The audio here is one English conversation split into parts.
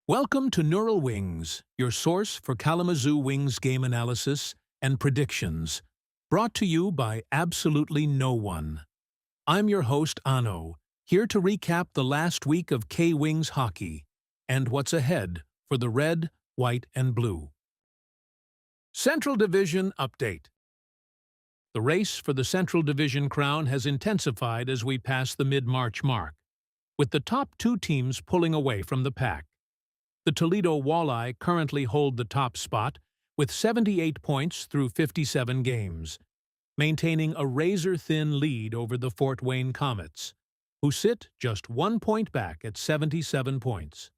Welcome to Neural Wings, your source for Kalamazoo Wings game analysis and predictions, brought to you by absolutely no one. I'm your host, Ano, here to recap the last week of K-Wings hockey and what's ahead for the red, white, and blue. Central Division Update. The race for the Central Division crown has intensified as we pass the mid-March mark, with the top two teams pulling away from the pack. The Toledo Walleye currently hold the top spot with 78 points through 57 games, maintaining a razor-thin lead over the Fort Wayne Komets, who sit just 1 point back at 77 points.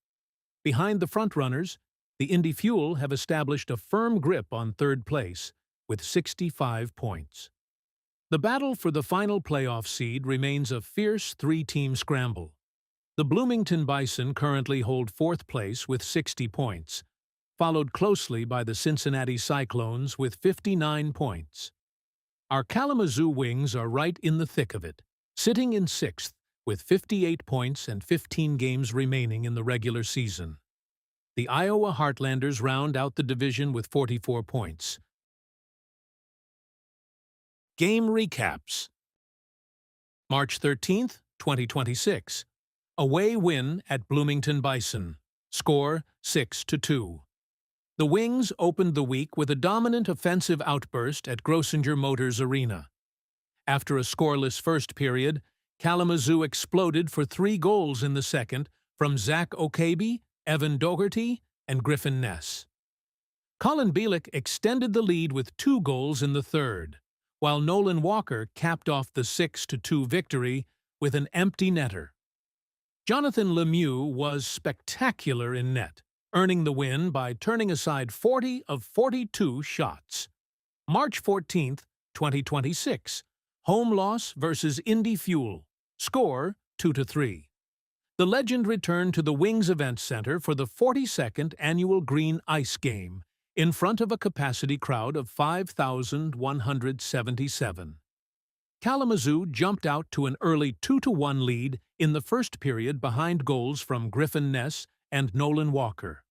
Behind the frontrunners, the Indy Fuel have established a firm grip on third place with 65 points. The battle for the final playoff seed remains a fierce three-team scramble. The Bloomington Bison currently hold fourth place with 60 points, followed closely by the Cincinnati Cyclones with 59 points. Our Kalamazoo Wings are right in the thick of it, sitting in sixth with 58 points and 15 games remaining in the regular season. The Iowa Heartlanders round out the division with 44 points. Game recaps. March 13th, 2026. Away win at Bloomington Bison. Score 6-2. The Wings opened the week with a dominant offensive outburst at Grosinger Motors Arena. After a scoreless first period, Kalamazoo exploded for 3 goals in the second from Zach Okabe, Evan Dougherty, and Griffin Ness. Colin Bielik extended the lead with 2 goals in the third, while Nolan Walker capped off the 6-2 victory with an empty netter. Jonathan Lemieux was spectacular in net, earning the win by turning aside 40 of 42 shots. March 14th, 2026. Home loss versus Indy Fuel. Score 2-3. The legend returned to the Wings Event Center for the 42nd annual Green Ice Game in front of a capacity crowd of 5,177. Kalamazoo jumped out to an early 2-1 lead in the first period behind goals from Griffin Ness and Nolan Walker.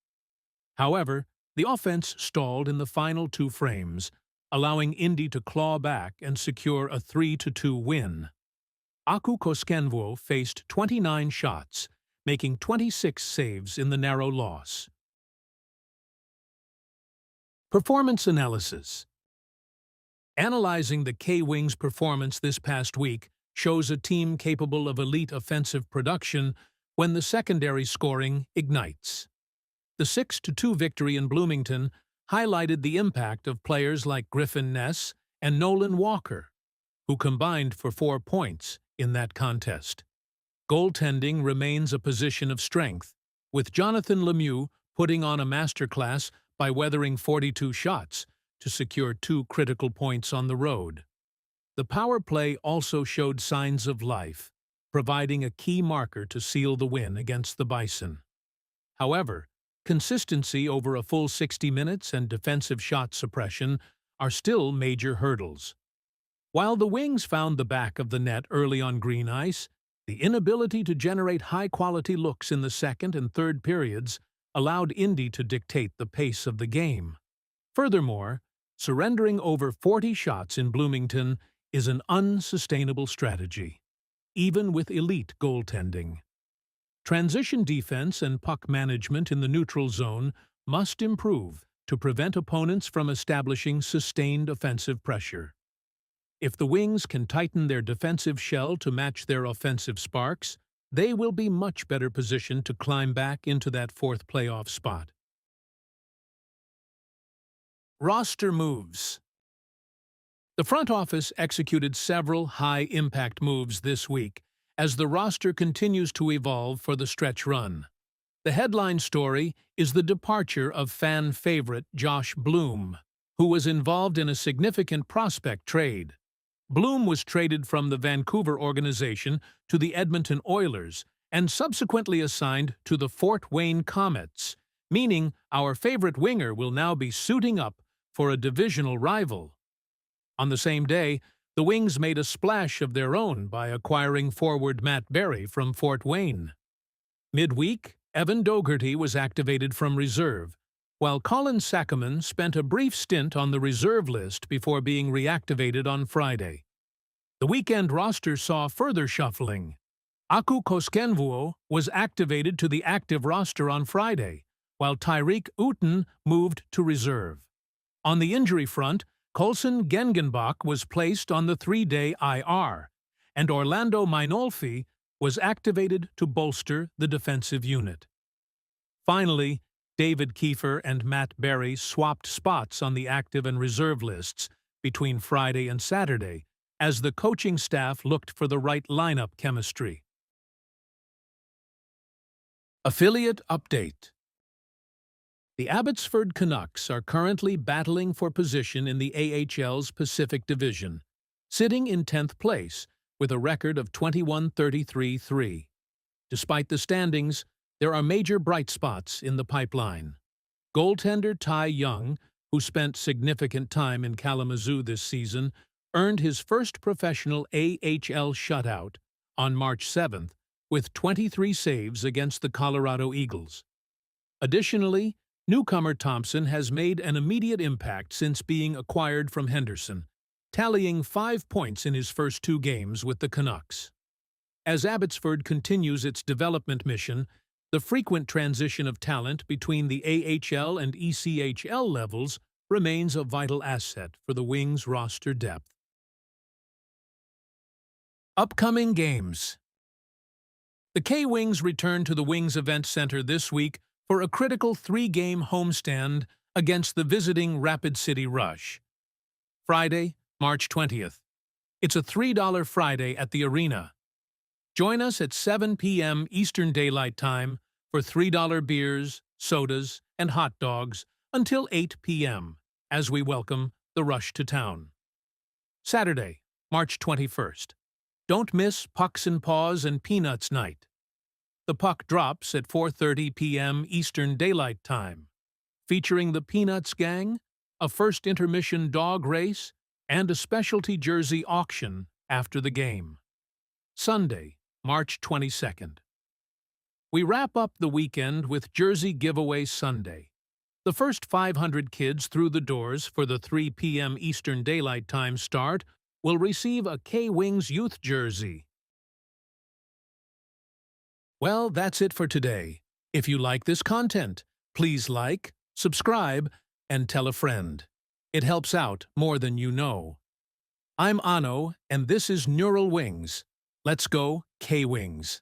However, the offense stalled in the final 2 frames, allowing Indy to claw back and secure a 3-2 win. Aku Koskenvuo faced 29 shots, making 26 saves in the narrow loss. Performance analysis. Analyzing the K-Wings' performance this past week shows a team capable of elite offensive production when the secondary scoring ignites. The 6-2 victory in Bloomington highlighted the impact of players like Griffin Ness and Nolan Walker, who combined for 4 points in that contest. Goaltending remains a position of strength, with Jonathan Lemieux putting on a masterclass by weathering 42 shots to secure 2 critical points on the road. The power play also showed signs of life, providing a key marker to seal the win against the Bison. However, consistency over a full 60 minutes and defensive shot suppression are still major hurdles. While the Wings found the back of the net early on green ice, the inability to generate high-quality looks in the second and third periods allowed Indy to dictate the pace of the game. Furthermore, surrendering over 40 shots in Bloomington is an unsustainable strategy, even with elite goaltending. Transition defense and puck management in the neutral zone must improve to prevent opponents from establishing sustained offensive pressure. If the Wings can tighten their defensive shell to match their offensive sparks, they will be much better positioned to climb back into that 4th playoff spot. Roster moves. The front office executed several high-impact moves this week as the roster continues to evolve for the stretch run. The headline story is the departure of fan favorite Josh Bloom, who was involved in a significant prospect trade. Bloom was traded from the Vancouver organization to the Edmonton Oilers and subsequently assigned to the Fort Wayne Komets, meaning our favorite winger will now be suiting up for a divisional rival. On the same day, the Wings made a splash of their own by acquiring forward Matt Berry from Fort Wayne. Midweek, Evan Dougherty was activated from reserve, while Colin Sackerman spent a brief stint on the reserve list before being reactivated on Friday. The weekend roster saw further shuffling. Aku Koskenvuo was activated to the active roster on Friday, while Tyreek Uten moved to reserve. On the injury front, Colson Gengenbach was placed on the 3-day IR, and Orlando Mainolfi was activated to bolster the defensive unit. Finally, David Kiefer and Matt Berry swapped spots on the active and reserve lists between Friday and Saturday as the coaching staff looked for the right lineup chemistry. Affiliate Update. The Abbotsford Canucks are currently battling for position in the AHL's Pacific Division, sitting in 10th place with a record of 21-33-3. Despite the standings, there are major bright spots in the pipeline. Goaltender Ty Young, who spent significant time in Kalamazoo this season, earned his first professional AHL shutout on March 7th with 23 saves against the Colorado Eagles. Additionally, newcomer Thompson has made an immediate impact since being acquired from Henderson, tallying 5 points in his first 2 games with the Canucks. As Abbotsford continues its development mission, the frequent transition of talent between the AHL and ECHL levels remains a vital asset for the Wings' roster depth. Upcoming games. The K-Wings return to the Wings Event Center this week for a critical 3-game homestand against the visiting Rapid City Rush. Friday, March 20th. It's a $3 Friday at the arena. Join us at 7 p.m. Eastern Daylight Time for $3 beers, sodas, and hot dogs until 8 p.m. as we welcome the Rush to town. Saturday, March 21st. Don't miss Pucks and Paws and Peanuts Night. The puck drops at 4:30 p.m. Eastern Daylight Time, featuring the Peanuts Gang, a first intermission dog race, and a specialty jersey auction after the game. Sunday, March 22nd. We wrap up the weekend with Jersey Giveaway Sunday. The first 500 kids through the doors for the 3 p.m. Eastern Daylight Time start will receive a K-Wings youth jersey. Well, that's it for today. If you like this content, please like, subscribe, and tell a friend. It helps out more than you know. I'm Ano, and this is Neural Wings. Let's go, K-Wings.